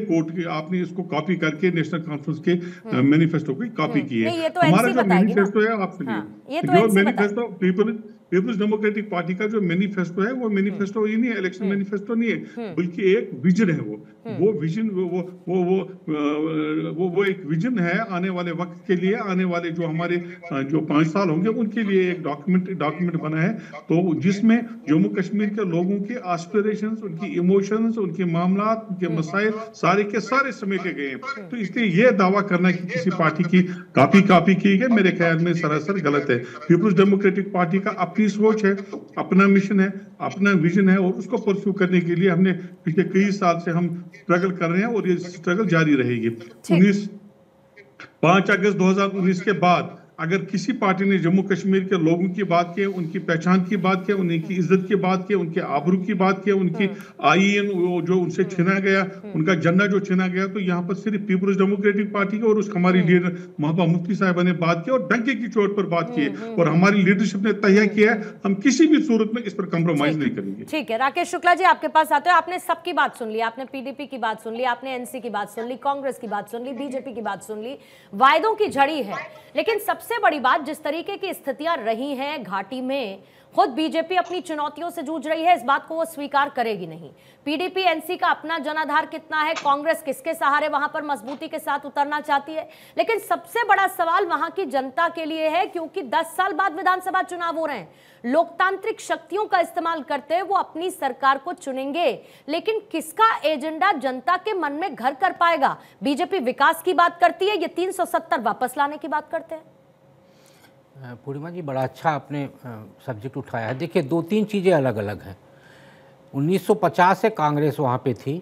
आपने इसको कॉपी करके नेशनल कॉन्फ्रेंस के मैनिफेस्टो को कॉपी की है। हमारा जो मैनिफेस्टो है, आप सुनिए, जो मैनिफेस्टो पीपल्स डेमोक्रेटिक पार्टी का जो मैनिफेस्टो है, वो मैनिफेस्टो ये नहीं है, इलेक्शन मैनिफेस्टो नहीं है, बल्कि एक विजन है। वो विजन वो एक विजन है आने वाले वक्त के लिए, आने वाले जो हमारे जो 5 साल होंगे उनके लिए एक डॉक्यूमेंट बना है। तो जिसमें जम्मू कश्मीर के लोगों के एस्पिरेशंस, उनकी इमोशंस, उनके मामलात, उनके मसाइल सारे के सारे समेटे गए हैं। तो इसलिए यह दावा करना कि किसी पार्टी की कॉपी की गई, मेरे ख्याल में सरासर गलत है। पीपल्स डेमोक्रेटिक पार्टी का अपनी सोच है, अपना मिशन है, अपना विजन है, और उसको परस्यू करने के लिए हमने पिछले कई साल से हम स्ट्रगल कर रहे हैं और ये स्ट्रगल जारी रहेगी। 5 अगस्त 2019 के बाद अगर किसी पार्टी ने जम्मू कश्मीर के लोगों की बात की, उनकी पहचान की बात की, उनकी इज्जत की बात की, उनके आबरू की बात की, उनकी आईएन जो उनसे छीना गया, उनका झंडा जो छीना गया, तो यहाँ पर सिर्फ पीपल्स डेमोक्रेटिक पार्टी की और उस हमारी लीडर महबूबा मुफ्ती साहिबा ने बात की और डंके की चोट पर बात की है। और हमारी लीडरशिप ने तय किया है, हम किसी भी सूरत में इस पर कॉम्प्रोमाइज नहीं करेंगे। ठीक है, राकेश शुक्ला जी आपके पास आते हो। आपने सबकी बात सुन ली, आपने पीडीपी की बात सुन ली, आपने एनसी की बात सुन ली, कांग्रेस की बात सुन ली, बीजेपी की बात सुन ली, वायदों की झड़ी है। लेकिन सबसे बड़ी बात, जिस तरीके की स्थितियां रही हैं घाटी में, खुद बीजेपी अपनी चुनौतियों से जूझ रही है, इस बात को वो स्वीकार करेगी नहीं। पीडीपी एनसी का अपना जनाधार कितना है, कांग्रेस किसके सहारे वहां पर मजबूती के साथ उतरना चाहती है। लेकिन सबसे बड़ा सवाल वहां की जनता के लिए है, क्योंकि 10 साल बाद विधानसभा चुनाव हो रहे हैं। लोकतांत्रिक शक्तियों का इस्तेमाल करते हुए वो अपनी सरकार को चुनेंगे, लेकिन किसका एजेंडा जनता के मन में घर कर पाएगा। बीजेपी विकास की बात करती है, ये 370 वापस लाने की बात करते हैं। पूर्णिमा जी, बड़ा अच्छा आपने सब्जेक्ट उठाया है। देखिए, 2-3 चीज़ें अलग अलग हैं। 1950 से कांग्रेस वहाँ पे थी,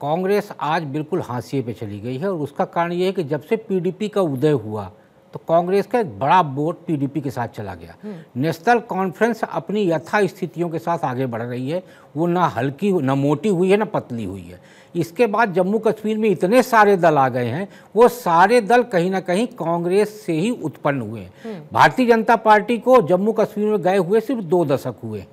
कांग्रेस आज बिल्कुल हाशिए पे चली गई है, और उसका कारण ये है कि जब से पीडीपी का उदय हुआ तो कांग्रेस का एक बड़ा वोट पीडीपी के साथ चला गया। नेशनल कॉन्फ्रेंस अपनी यथास्थितियों के साथ आगे बढ़ रही है, वो ना हल्की ना मोटी हुई है ना पतली हुई है। इसके बाद जम्मू कश्मीर में इतने सारे दल आ गए हैं, वो सारे दल कहीं ना कहीं कांग्रेस से ही उत्पन्न हुए हैं। भारतीय जनता पार्टी को जम्मू कश्मीर में गए हुए सिर्फ 2 दशक हुए हैं।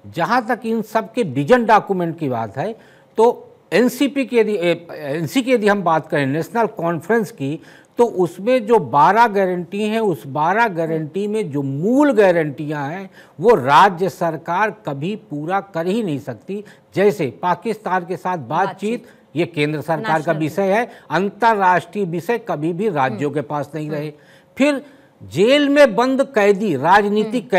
जहाँ तक इन सब के विजन डॉक्यूमेंट की बात है, तो एनसीपी की यदि हम बात करें, नेशनल कॉन्फ्रेंस की, तो उसमें जो 12 गारंटी हैं, उस 12 गारंटी में जो मूल गारंटियां हैं वो राज्य सरकार कभी पूरा कर ही नहीं सकती। जैसे पाकिस्तान के साथ बातचीत, ये केंद्र सरकार का विषय है, अंतर्राष्ट्रीय विषय कभी भी राज्यों के पास नहीं रहे। फिर जेल में बंद कैदी, राजनीतिक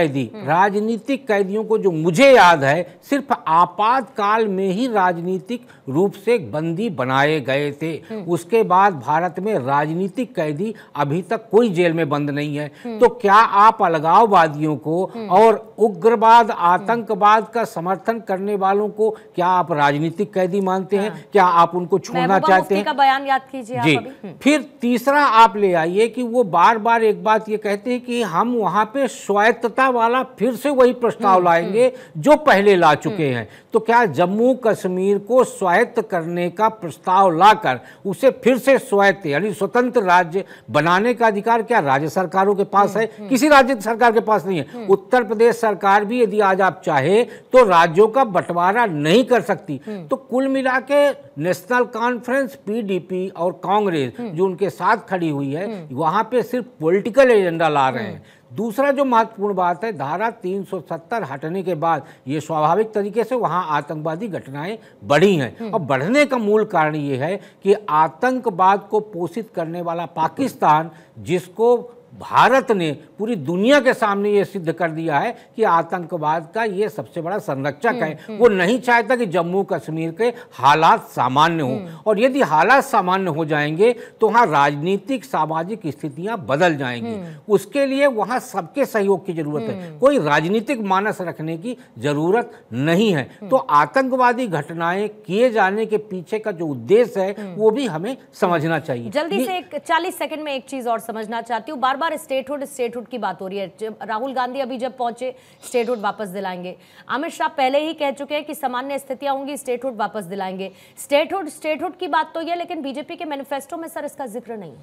कैदियों को जो मुझे याद है सिर्फ आपातकाल में ही राजनीतिक रूप से बंदी बनाए गए थे। उसके बाद भारत में राजनीतिक कैदी अभी तक कोई जेल में बंद नहीं है। तो क्या आप अलगाववादियों को और उग्रवाद, आतंकवाद का समर्थन करने वालों को क्या आप राजनीतिक कैदी मानते हैं? क्या आप उनको छोड़ना चाहते हैं? का बयान याद कीजिए जी। आप अभी। फिर तीसरा आप ले आइए कि वो बार बार एक बात ये कहते हैं कि हम वहां पे स्वायत्तता वाला फिर से वही प्रस्ताव लाएंगे जो पहले ला चुके हैं। तो क्या जम्मू कश्मीर को स्वायत्त करने का प्रस्ताव लाकर उसे फिर से स्वायत्त यानी स्वतंत्र राज्य बनाने का अधिकार क्या राज्य सरकारों के पास है? किसी राज्य सरकार के पास नहीं है। उत्तर प्रदेश सरकार भी यदि आज आप चाहे तो राज्यों का बंटवारा नहीं कर सकती। तो कुल मिला के नेशनल कॉन्फ्रेंस, पीडीपी और कांग्रेस जो उनके साथ खड़ी हुई है, वहां पे सिर्फ पॉलिटिकल एजेंडा ला रहे हैं। दूसरा जो महत्वपूर्ण बात है, धारा 370 हटने के बाद ये स्वाभाविक तरीके से वहां आतंकवादी घटनाएं बढ़ी हैं। और बढ़ने का मूल कारण ये है कि आतंकवाद को पोषित करने वाला पाकिस्तान, जिसको भारत ने पूरी दुनिया के सामने ये सिद्ध कर दिया है कि आतंकवाद का ये सबसे बड़ा संरक्षक है, वो नहीं चाहता कि जम्मू कश्मीर के हालात सामान्य हों। और यदि हालात सामान्य हो जाएंगे तो वहाँ राजनीतिक सामाजिक स्थितियां बदल जाएंगी। उसके लिए वहाँ सबके सहयोग की जरूरत है, कोई राजनीतिक मानस रखने की जरूरत नहीं है। तो आतंकवादी घटनाएं किए जाने के पीछे का जो उद्देश्य है वो भी हमें समझना चाहिए। जल्दी से 40 सेकंड में एक चीज और समझना चाहती हूँ। बार बार स्टेटहुड की बात हो रही है। राहुल गांधी अभी जब पहुंचे स्टेटहुड वापस दिलाएंगे, अमित शाह पहले ही कह चुके हैं कि सामान्य स्थितियां होंगी, स्टेटहुड वापस दिलाएंगे। स्टेटहुड की बात तो ये, लेकिन बीजेपी के मैनिफेस्टो में सर इसका जिक्र नहीं है।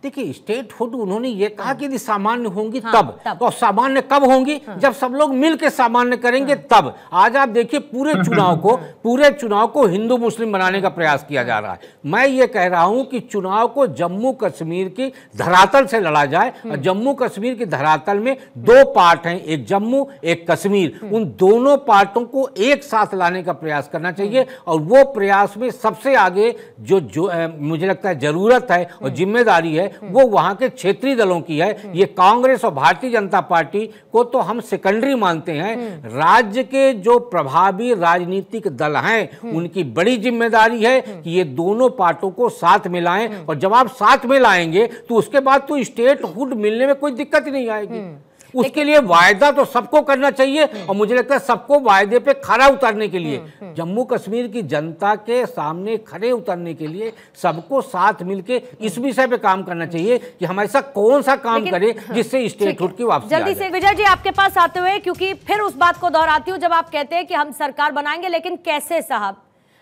देखिए, स्टेटहुड उन्होंने ये कहा कि यदि सामान्य होंगी तब। तो सामान्य कब होंगी? जब सब लोग मिलकर सामान्य करेंगे तब। आज आप देखिए पूरे चुनाव को हिंदू मुस्लिम बनाने का प्रयास किया जा रहा है। मैं ये कह रहा हूं कि चुनाव को जम्मू कश्मीर की धरातल से लड़ा जाए। और जम्मू कश्मीर की धरातल में 2 पार्ट हैं, एक जम्मू एक कश्मीर। उन दोनों पार्टों को एक साथ लाने का प्रयास करना चाहिए। और वो प्रयास में सबसे आगे जो मुझे लगता है जरूरत है और जिम्मेदारी है वो वहां के क्षेत्रीय दलों की है। ये कांग्रेस और भारतीय जनता पार्टी को तो हम सेकेंडरी मानते हैं। राज्य के जो प्रभावी राजनीतिक दल हैं उनकी बड़ी जिम्मेदारी है कि ये दोनों पार्टों को साथ मिलाएं। और जब आप साथ में लाएंगे तो उसके बाद तो स्टेटहुड मिलने में कोई दिक्कत ही नहीं आएगी। उसके लिए वायदा तो सबको करना चाहिए। और मुझे लगता है सबको वायदे पे खरा उतरने के लिए, जम्मू कश्मीर की जनता के सामने खड़े उतरने के लिए सबको साथ मिलके इस विषय पे काम करना चाहिए कि हम ऐसा कौन सा काम करें जिससे स्टेटहुड की वापसी। जल्दी से विजय जी आपके पास आते हुए, क्योंकि फिर उस बात को दोहराती हूं जब आप कहते हैं कि हम सरकार बनाएंगे, लेकिन कैसे साहब?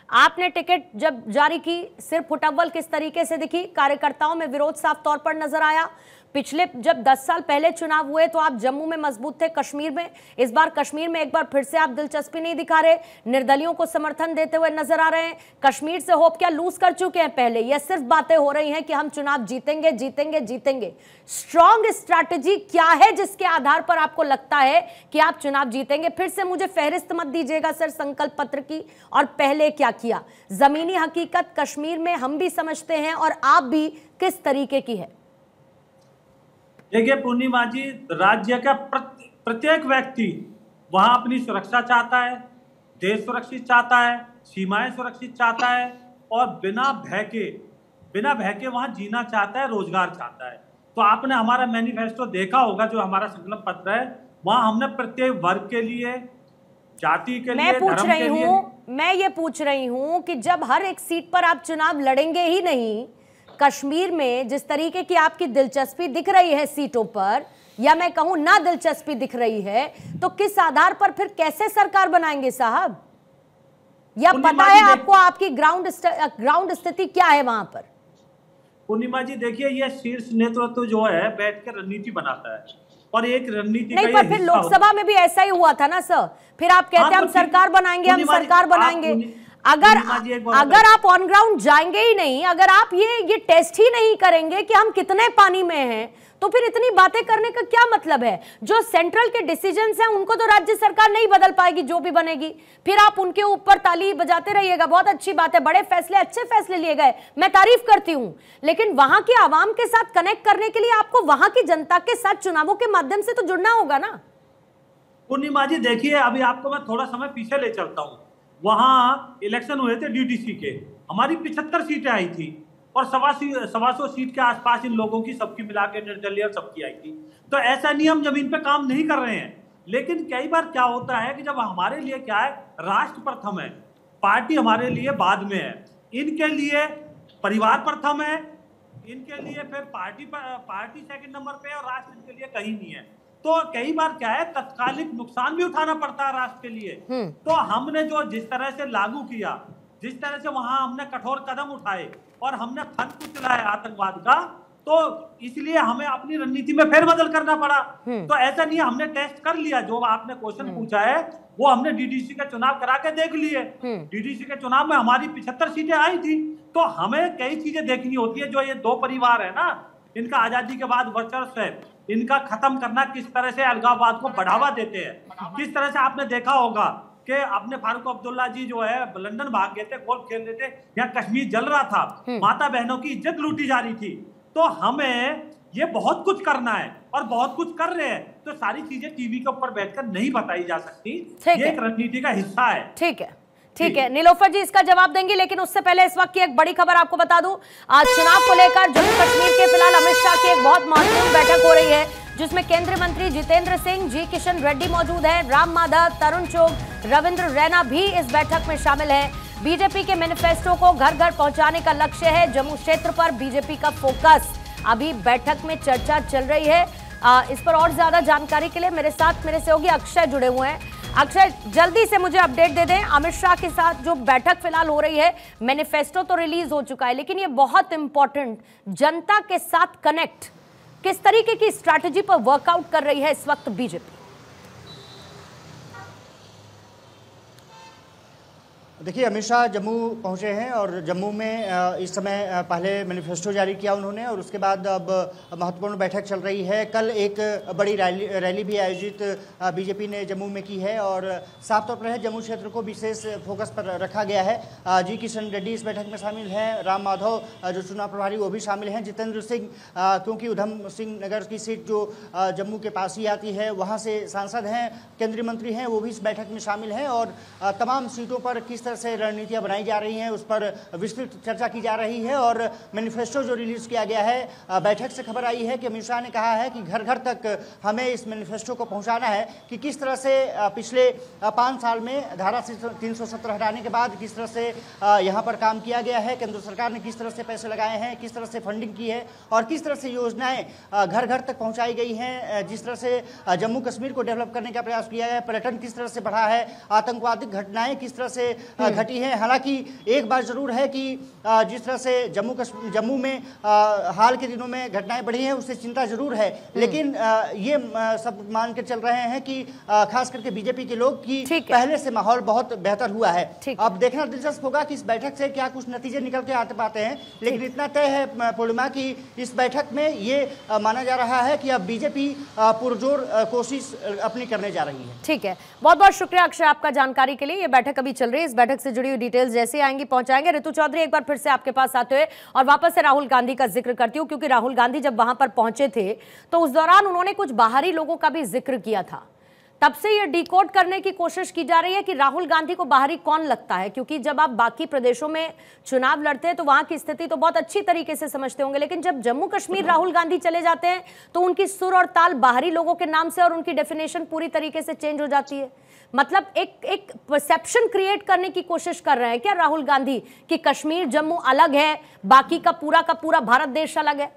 आपने टिकट जब जारी की, सिर्फ फुटअव्वल किस तरीके से दिखी, कार्यकर्ताओं में विरोध साफ तौर पर नजर आया। पिछले जब 10 साल पहले चुनाव हुए तो आप जम्मू में मजबूत थे, कश्मीर में। इस बार कश्मीर में एक बार फिर से आप दिलचस्पी नहीं दिखा रहे, निर्दलियों को समर्थन देते हुए नजर आ रहे हैं। कश्मीर से होप क्या लूज कर चुके हैं पहले? यह सिर्फ बातें हो रही हैं कि हम चुनाव जीतेंगे जीतेंगे जीतेंगे। स्ट्रॉन्ग स्ट्रैटेजी क्या है जिसके आधार पर आपको लगता है कि आप चुनाव जीतेंगे? फिर से मुझे फहरिस्त मत दीजिएगा सर संकल्प पत्र की, और पहले क्या किया। जमीनी हकीकत कश्मीर में हम भी समझते हैं और आप भी किस तरीके की है। देखिए पूर्णिमा जी, राज्य का प्रत्येक व्यक्ति वहां अपनी सुरक्षा चाहता है, देश सुरक्षित चाहता है, सीमाएं सुरक्षित चाहता है और बिना भय के वहां जीना चाहता है, रोजगार चाहता है। तो आपने हमारा मैनिफेस्टो देखा होगा, जो हमारा संकल्प पत्र है, वहां हमने प्रत्येक वर्ग के लिए, जाति के लिए, धर्म के लिए। मैं ये पूछ रही हूं कि जब हर एक सीट पर आप चुनाव लड़ेंगे ही नहीं, कश्मीर में जिस तरीके की आपकी दिलचस्पी दिख रही है सीटों पर, या मैं कहूं ना दिलचस्पी दिख रही है, तो किस आधार पर फिर कैसे सरकार बनाएंगे साहब? या पता है आपको आपकी ग्राउंड स्थिति क्या है वहां पर? पूर्णिमा जी देखिए, ये शीर्ष नेतृत्व जो है बैठ कर रणनीति बनाता है। और एक रणनीति नहीं, पर फिर लोकसभा में भी ऐसा ही हुआ था ना सर। फिर आप कहते हैं हम सरकार बनाएंगे, हम सरकार बनाएंगे। अगर आप ऑन ग्राउंड जाएंगे ही नहीं, अगर आप ये टेस्ट ही नहीं करेंगे कि हम कितने पानी में हैं, तो फिर इतनी बातें करने का क्या मतलब है? जो सेंट्रल के डिसीजंस हैं उनको तो राज्य सरकार नहीं बदल पाएगी, जो भी बनेगी। फिर आप उनके ऊपर ताली बजाते रहिएगा, बहुत अच्छी बात है, बड़े फैसले, अच्छे फैसले लिए गए, मैं तारीफ करती हूं। लेकिन वहां के आवाम के साथ कनेक्ट करने के लिए आपको वहां की जनता के साथ चुनावों के माध्यम से तो जुड़ना होगा ना। पूर्णिमा जी देखिए, अभी आपको मैं थोड़ा समय पीछे ले चलता हूँ। वहां इलेक्शन हुए थे डीडीसी के, हमारी 75 सीटें आई थी और 125 सीट के आसपास इन लोगों की सबकी मिला के निर्दलीय सबकी आई थी। तो ऐसा नहीं हम जमीन पे काम नहीं कर रहे हैं, लेकिन कई बार क्या होता है कि जब हमारे लिए क्या है, राष्ट्र प्रथम है, पार्टी हमारे लिए बाद में है, इनके लिए परिवार प्रथम है, इनके लिए फिर पार्टी सेकंड नंबर पे है और राष्ट्र इनके लिए कहीं नहीं है। तो कई बार क्या है, तत्कालिक नुकसान भी उठाना पड़ता है राष्ट्र के लिए। तो हमने जो जिस तरह से लागू किया, जिस तरह से वहां हमने कठोर कदम उठाए और हमने फंद कुचलाया आतंकवाद का, तो इसलिए हमें अपनी रणनीति में फेरबदल करना पड़ा। तो ऐसा नहीं, हमने टेस्ट कर लिया, जो आपने क्वेश्चन पूछा है वो हमने डीडीसी का चुनाव करा के देख लिए। डीडीसी के चुनाव में हमारी 75 सीटें आई थी। तो हमें कई चीजें देखनी होती है। जो ये दो परिवार है ना, इनका आजादी के बाद वर्चस्व है, इनका खत्म करना, किस तरह से अलगाववाद को बढ़ावा देते हैं। किस तरह से आपने देखा होगा कि अपने फारूक अब्दुल्ला जी जो है लंदन भाग गए थे, गोल्फ खेल रहे थे, यहाँ कश्मीर जल रहा था, माता बहनों की इज्जत लूटी जा रही थी। तो हमें ये बहुत कुछ करना है और बहुत कुछ कर रहे हैं। तो सारी चीजें टीवी के ऊपर बैठकर नहीं बताई जा सकती, ये एक रणनीति का हिस्सा है। ठीक है नीलोफर जी इसका जवाब देंगी, लेकिन उससे पहले इस वक्त की एक बड़ी खबर आपको बता दूं। आज चुनाव को लेकर जम्मू कश्मीर के फिलहाल अमित शाह की एक बहुत महत्वपूर्ण बैठक हो रही है, जिसमें केंद्रीय मंत्री जितेंद्र सिंह, जी किशन रेड्डी मौजूद हैं, राम माधव, तरुण चुग, रविंद्र रैना भी इस बैठक में शामिल हैं। बीजेपी के मैनिफेस्टो को घर घर पहुंचाने का लक्ष्य है। जम्मू क्षेत्र पर बीजेपी का फोकस अभी बैठक में चर्चा चल रही है। इस पर और ज्यादा जानकारी के लिए मेरे सहयोगी अक्षय जुड़े हुए हैं। अक्षय, जल्दी से मुझे अपडेट दे दें, अमित शाह के साथ जो बैठक फिलहाल हो रही है, मैनिफेस्टो तो रिलीज हो चुका है, लेकिन ये बहुत इंपॉर्टेंट, जनता के साथ कनेक्ट, किस तरीके की स्ट्रैटेजी पर वर्कआउट कर रही है इस वक्त बीजेपी? देखिए, अमित शाह जम्मू पहुंचे हैं और जम्मू में इस समय पहले मैनिफेस्टो जारी किया उन्होंने और उसके बाद अब महत्वपूर्ण बैठक चल रही है। कल एक बड़ी रैली भी आयोजित बीजेपी ने जम्मू में की है और साफ तौर पर है जम्मू क्षेत्र को विशेष फोकस पर रखा गया है। जी किशन रेड्डी इस बैठक में शामिल हैं, राम माधव जो चुनाव प्रभारी वो भी शामिल हैं, जितेंद्र सिंह क्योंकि उधम सिंह नगर की सीट जो जम्मू के पास ही आती है वहाँ से सांसद हैं, केंद्रीय मंत्री हैं, वो भी इस बैठक में शामिल हैं और तमाम सीटों पर किस से रणनीतियां बनाई जा रही हैं उस पर विस्तृत चर्चा की जा रही है। और मैनिफेस्टो जो रिलीज किया गया है, बैठक से खबर आई है कि अमित शाह ने कहा है कि घर घर तक हमें इस मैनिफेस्टो को पहुंचाना है कि किस तरह से पिछले 5 साल में धारा 370 हटाने के बाद किस तरह से यहां पर काम किया गया है, केंद्र सरकार ने किस तरह से पैसे लगाए हैं, किस तरह से फंडिंग की है और किस तरह से योजनाएं घर घर तक पहुंचाई गई हैं, जिस तरह से जम्मू कश्मीर को डेवलप करने का प्रयास किया है, पर्यटन किस तरह से बढ़ा है, आतंकवादी घटनाएं किस तरह से घटी है। हालांकि एक बात जरूर है कि जिस तरह से जम्मू में हाल के दिनों में घटनाएं बढ़ी हैं उससे चिंता जरूर है, लेकिन ये सब मान के चल रहे हैं कि खास करके बीजेपी के लोग कि पहले से माहौल बहुत बेहतर हुआ है। अब देखना दिलचस्प होगा कि इस बैठक से क्या कुछ नतीजे निकल के आते पाते हैं, लेकिन इतना तय है पूर्णिमा की इस बैठक में ये माना जा रहा है कि अब बीजेपी पुरजोर कोशिश अपनी करने जा रही है। ठीक है, बहुत बहुत शुक्रिया अक्षय आपका जानकारी के लिए। ये बैठक अभी चल रही है, इस बैठक से जुड़ी हुई डिटेल्स जैसे आएंगी पहुंचाएंगे। ऋतु चौधरी, एक बार फिर से आपके पास आते हुए और वापस से राहुल गांधी का जिक्र करती हूं, क्योंकि राहुल गांधी जब वहां पर पहुंचे थे तो उस दौरान उन्होंने कुछ बाहरी लोगों का भी जिक्र किया था। तब से ये डिकोड करने की कोशिश की जा रही है कि राहुल गांधी को बाहरी कौन लगता है, क्योंकि जब आप बाकी प्रदेशों में चुनाव लड़ते हैं तो वहां की स्थिति तो बहुत अच्छी तरीके से समझते होंगे, लेकिन जब जम्मू कश्मीर राहुल गांधी चले जाते हैं तो उनकी सुर और ताल बाहरी लोगों के नाम से और उनकी डेफिनेशन पूरी तरीके से चेंज हो जाती है। मतलब एक परसेप्शन क्रिएट करने की कोशिश कर रहे हैं क्या राहुल गांधी कि कश्मीर जम्मू अलग है, बाकी का पूरा भारत देश अलग है?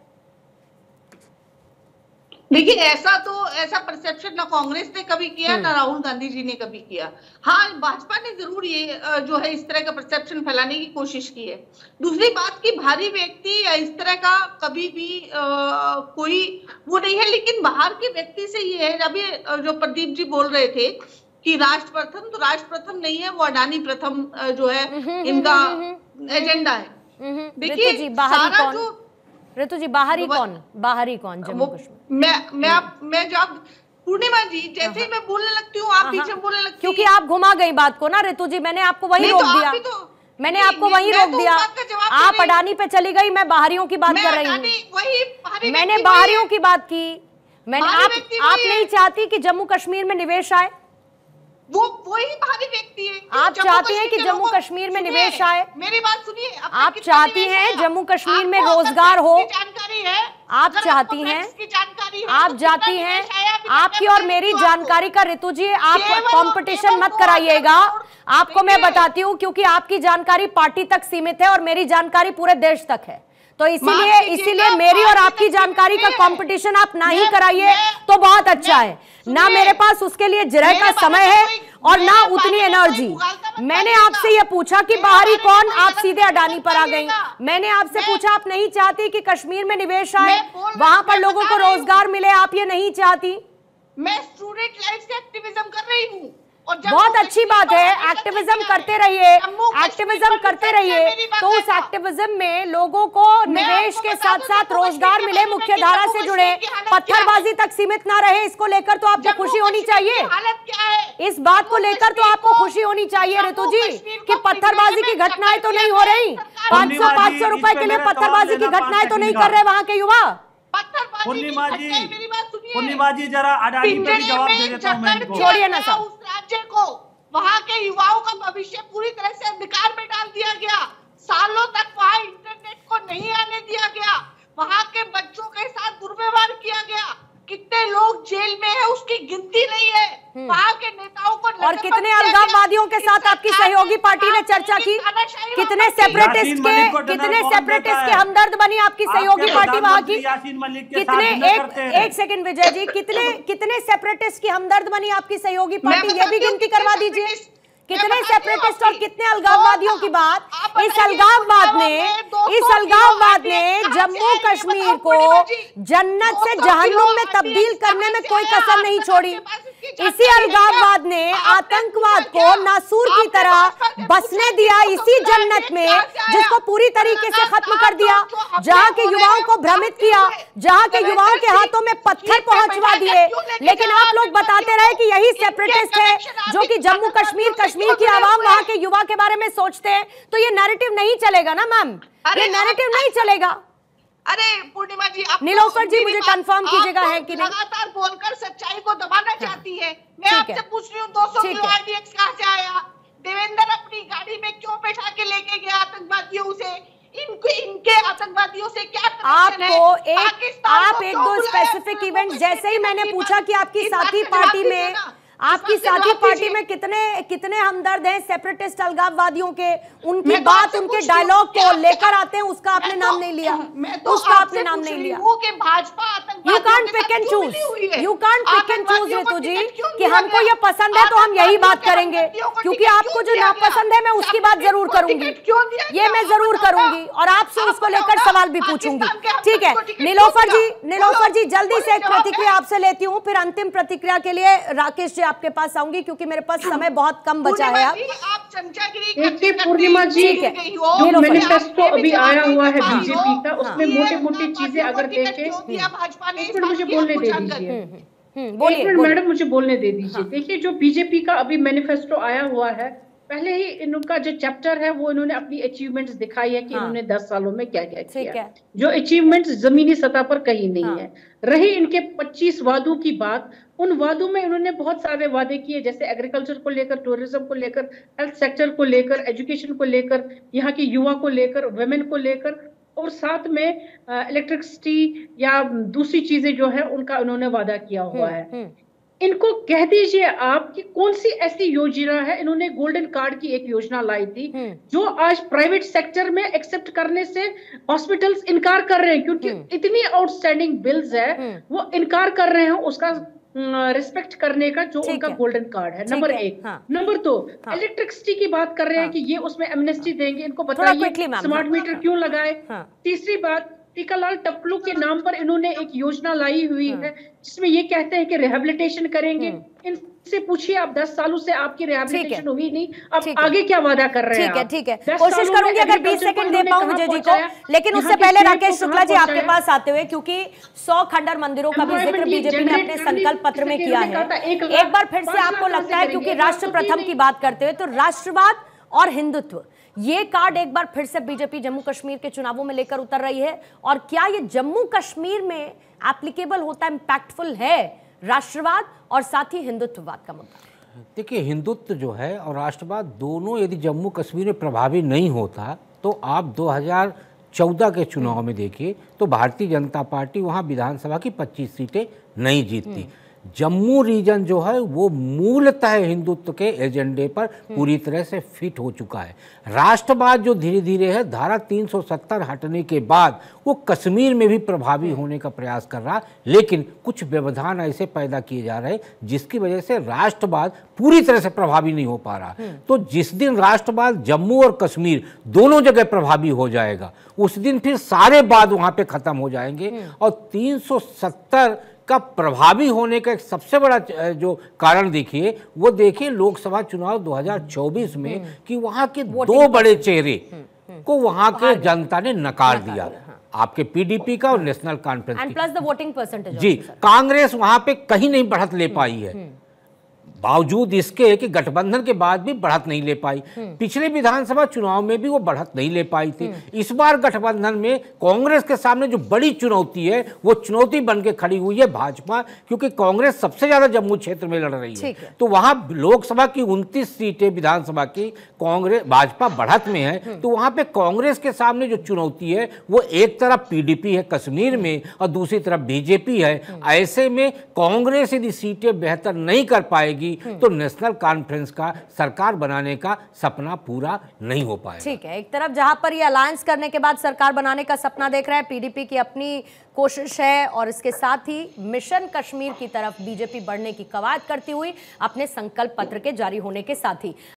देखिए, ऐसा परसेप्शन ना कांग्रेस ने कभी किया, ना राहुल गांधी जी ने कभी किया। हाँ, भाजपा ने जरूर ये जो है इस तरह का परसेप्शन फैलाने की कोशिश की है। दूसरी बात कि भारी व्यक्ति या इस तरह का कभी भी कोई वो नहीं है, लेकिन बाहर के व्यक्ति से ये है, अभी जो प्रदीप जी बोल रहे थे कि राष्ट्र प्रथम, तो राष्ट्र प्रथम नहीं है, वो अडानी प्रथम जो है इनका एजेंडा है। देखिए, सारा जो ऋतु जी बाहरी कौन जम्मू कश्मीर? मैं जब पूर्णिमा जी जैसे ही मैं बोलने लगती हूँ आप बीच में बोलने लगती हैं, क्योंकि आप घुमा गई बात को ना ऋतु जी, मैंने आपको वहीं रोक दिया। मैंने आपको वहीं रोक दिया, आप अडानी पे चली गई, मैं बाहरियों की बात कर रही हूँ। मैंने बाहरियों की बात की। आप नहीं चाहती कि जम्मू कश्मीर में निवेश आए? वो वही भारी व्यक्ति है। आप चाहती हैं कि जम्मू कश्मीर में निवेश आए? मेरी बात सुनिए, आप चाहती हैं जम्मू कश्मीर में रोजगार हो? जानकारी है? आप चाहती हैं, आप जाती हैं, आपकी और मेरी जानकारी का ऋतु जी आप कंपटीशन मत कराइएगा। आपको मैं बताती हूँ, क्योंकि आपकी जानकारी पार्टी तक सीमित है और मेरी जानकारी पूरे देश तक है, तो इसीलिए मेरी और आपकी जानकारी का कंपटीशन आप ना ही कराइए तो बहुत अच्छा है। ना मेरे पास उसके लिए जिरह का समय है और ना उतनी एनर्जी। मैंने आपसे ये पूछा कि बाहरी कौन, आप सीधे अडानी पर आ गई। मैंने आपसे पूछा, आप नहीं चाहती कि कश्मीर में निवेश आए, वहां पर लोगों को रोजगार मिले, आप ये नहीं चाहती? मैं स्टूडेंट लाइफ से एक्टिविज्म कर रही हूँ। बहुत अच्छी बात है, एक्टिविज्म करते रहिए, एक्टिविज्म करते रहिए। तो उस एक्टिविज्म में लोगों को निवेश के साथ साथ रोजगार मिले, मुख्य धारा से जुड़े, पत्थरबाजी तक सीमित ना रहे, इसको लेकर तो आपको खुशी होनी चाहिए। इस बात को लेकर तो आपको खुशी होनी चाहिए ऋतु जी कि पत्थरबाजी की घटनाएं तो नहीं हो रही, 500 रुपए के लिए पत्थरबाजी की घटनाएं तो नहीं कर रहे वहां के युवा। पूर्णिमा जी जरा अडानी पे भी जवाब दे देता हूं मैं। छोड़िए ना साहब, उस राज्य को, वहां के युवाओं का भविष्य पूरी तरह से अंधकार में डाल दिया गया। सालों तक वहां इंटरनेट को नहीं आने दिया गया, वहां के बच्चों के साथ दुर्व्यवहार किया गया। कितने लोग जेल में है उसकी गिनती नहीं है। वहां के नेताओं को, और कितने अलगाववादियों के साथ आपकी सहयोगी पार्टी ने चर्चा की, कितने सेपरेटिस्ट के हमदर्द बनी आपकी सहयोगी पार्टी वहां की, कितने, एक सेकंड विजय जी, कितने सेपरेटिस्ट की हमदर्द बनी आपकी सहयोगी पार्टी, ये भी गिनती करवा दीजिए। कितने सेपरेटिस्ट और कितने अलगाववादियों की बात। इस अलगाववाद ने जम्मू कश्मीर को जन्नत से जहन्नुम में तब्दील करने में कोई कसर नहीं छोड़ी। इसी अलगाववाद ने आतंकवाद को नासूर की तरह बसने दिया इसी जन्नत में, जिसको पूरी तरीके से खत्म कर दिया, जहां के युवाओं को भ्रमित किया, जहां के युवाओं के हाथों में पत्थर पहुंचवा दिए। लेकिन आप लोग बताते रहे कि यही सेपरेटिस्ट है जो कि जम्मू कश्मीर की आवाम, वहां के युवा के बारे में सोचते हैं। तो ये नैरेटिव नहीं चलेगा ना मैम, ये नैरेटिव नहीं चलेगा। अरे पूर्णिमा जी, नीलोफर जी मुझे कंफर्म कीजिएगा है कि नहीं। लगातार बोलकर सच्चाई को दबाना चाहती है। मैं आपसे पूछ रही हूँ 200 किलो आरडीएक्स कहाँ से आया? देवेंद्र अपनी गाड़ी में क्यों बैठा के लेके गया आतंकवादियों से? इनके आतंकवादियों से क्या कनेक्शन है? आप एक दो स्पेसिफिक इवेंट, जैसे ही मैंने पूछा कि आपकी साथी पार्टी में कितने हमदर्द हैं सेपरेटिस्ट अलगाववादियों के, उनकी बात, उनके डायलॉग को लेकर आते हैं, उसका आपने नाम नहीं लिया, उसका आपने नाम नहीं लिया। You can't pick and choose Ritu ji कि हमको ये पसंद है तो हम यही बात करेंगे, क्योंकि आपको जो नापसंद है मैं उसकी बात जरूर करूंगी, ये मैं जरूर करूंगी और आपसे उसको लेकर सवाल भी पूछूंगी। ठीक है नीलोफर जी जल्दी से एक प्रतिक्रिया आपसे लेती हूँ, फिर अंतिम प्रतिक्रिया के लिए राकेश जी आपके पास आऊंगी, क्योंकि मेरे पास समय बहुत कम बचा है। देखिए पूर्णिमा जी, जो मैनिफेस्टो अभी आया हुआ है बीजेपी का, उसमें मोटी मोटी चीजें अगर देखें, एक मिनट मुझे बोलने दे दीजिए, एक मिनट मैडम मुझे बोलने दे दीजिए। देखिए जो बीजेपी का अभी मैनिफेस्टो आया हुआ है, पहले ही इनका जो चैप्टर है वो इन्होंने अपनी अचीवमेंट्स दिखाई है कि इन्होंने 10 सालों में क्या क्या किया, जो अचीवमेंट्स जमीनी सतह पर कहीं नहीं है। रही इनके 25 वादों की बात, उन वादों में इन्होंने बहुत सारे वादे किए, जैसे एग्रीकल्चर को लेकर, टूरिज्म को लेकर, हेल्थ सेक्टर को लेकर, एजुकेशन को लेकर, यहाँ के युवा को लेकर, वुमेन को लेकर, और साथ में इलेक्ट्रिसिटी या दूसरी चीजें जो है उनका उन्होंने वादा किया हुआ है। इनको कह दीजिए आप कि कौन सी ऐसी योजना है, इन्होंने गोल्डन कार्ड की एक योजना लाई थी जो आज प्राइवेट सेक्टर में एक्सेप्ट करने से हॉस्पिटल्स इनकार कर रहे हैं, क्योंकि इतनी आउटस्टैंडिंग बिल्स है, वो इनकार कर रहे हैं उसका रिस्पेक्ट करने का जो उनका गोल्डन कार्ड है। नंबर एक। नंबर दो, इलेक्ट्रिसिटी की बात कर रहे हैं कि ये उसमें एमनेस्टी देंगे, इनको बताइए स्मार्ट मीटर क्यों लगाए। तीसरी बात, टीकालाल टप्पू के नाम पर इन्होंने एक योजना लाई हुई है जिसमें ये कहते हैं कि रिहेबिलिटेशन करेंगे। इनसे पूछिए आप 10 सालों से आपकी रिहेबिलिटेशन हुई नहीं, अब आगे क्या वादा कर रहे हैं? ठीक है। कोशिश करूंगी अगर 20 सेकंड दे पाऊं विजय जी को, लेकिन उससे पहले राकेश शुक्ला जी आपके पास आते हुए, क्योंकि 100 खंडर मंदिरों का भी जिक्र बीजेपी ने अपने संकल्प पत्र में किया है। एक बार फिर से आपको लगता है, क्योंकि राष्ट्र प्रथम की बात करते हुए, तो राष्ट्रवाद और हिंदुत्व, ये कार्ड एक बार फिर से बीजेपी जम्मू कश्मीर के चुनावों में लेकर उतर रही है, और क्या ये जम्मू कश्मीर में एप्लीकेबल होता है, इंपैक्टफुल है राष्ट्रवाद और साथ ही हिंदुत्ववाद का मुद्दा? देखिए, हिंदुत्व जो है और राष्ट्रवाद दोनों यदि जम्मू कश्मीर में प्रभावी नहीं होता तो आप 2014 के चुनाव में देखिए तो भारतीय जनता पार्टी वहाँ विधानसभा की 25 सीटें नहीं जीतती। जम्मू रीजन जो है वो मूलतः हिंदुत्व के एजेंडे पर पूरी तरह से फिट हो चुका है। राष्ट्रवाद जो धीरे धीरे है धारा 370 हटने के बाद वो कश्मीर में भी प्रभावी होने का प्रयास कर रहा, लेकिन कुछ व्यवधान ऐसे पैदा किए जा रहे जिसकी वजह से राष्ट्रवाद पूरी तरह से प्रभावी नहीं हो पा रहा। तो जिस दिन राष्ट्रवाद जम्मू और कश्मीर दोनों जगह प्रभावी हो जाएगा, उस दिन फिर सारे वाद वहां पे खत्म हो जाएंगे। और 370 का प्रभावी होने का एक सबसे बड़ा जो कारण देखिए, वो देखिए लोकसभा चुनाव 2024 में कि वहां के दो बड़े चेहरे को वहां के जनता ने नकार दिया, आपके पीडीपी का और नेशनल कॉन्फ्रेंस की। प्लस द वोटिंग परसेंटेज जी, कांग्रेस वहां पे कहीं नहीं बढ़त ले पाई है, बावजूद इसके कि गठबंधन के बाद भी बढ़त नहीं ले पाई। पिछले विधानसभा चुनाव में भी वो बढ़त नहीं ले पाई थी। इस बार गठबंधन में कांग्रेस के सामने जो बड़ी चुनौती है वो चुनौती बन के खड़ी हुई है भाजपा, क्योंकि कांग्रेस सबसे ज्यादा जम्मू क्षेत्र में लड़ रही है। तो वहां लोकसभा की 29 सीटें विधानसभा की कांग्रेस भाजपा बढ़त में है, तो वहां पे कांग्रेस के सामने जो चुनौती है वो एक तरफ पीडीपी है कश्मीर में और दूसरी तरफ बीजेपी है। ऐसे में कांग्रेस यदि सीटें बेहतर नहीं कर पाएगी तो नेशनल कॉन्फ्रेंस का सरकार बनाने का सपना पूरा नहीं हो पाएगा। ठीक है, एक तरफ जहां पर ये अलायंस करने के बाद सरकार बनाने का सपना देख रहा है, पीडीपी की अपनी कोशिश है, और इसके साथ ही मिशन कश्मीर की तरफ बीजेपी बढ़ने की कवायद करती हुई अपने संकल्प पत्र के जारी होने के साथ ही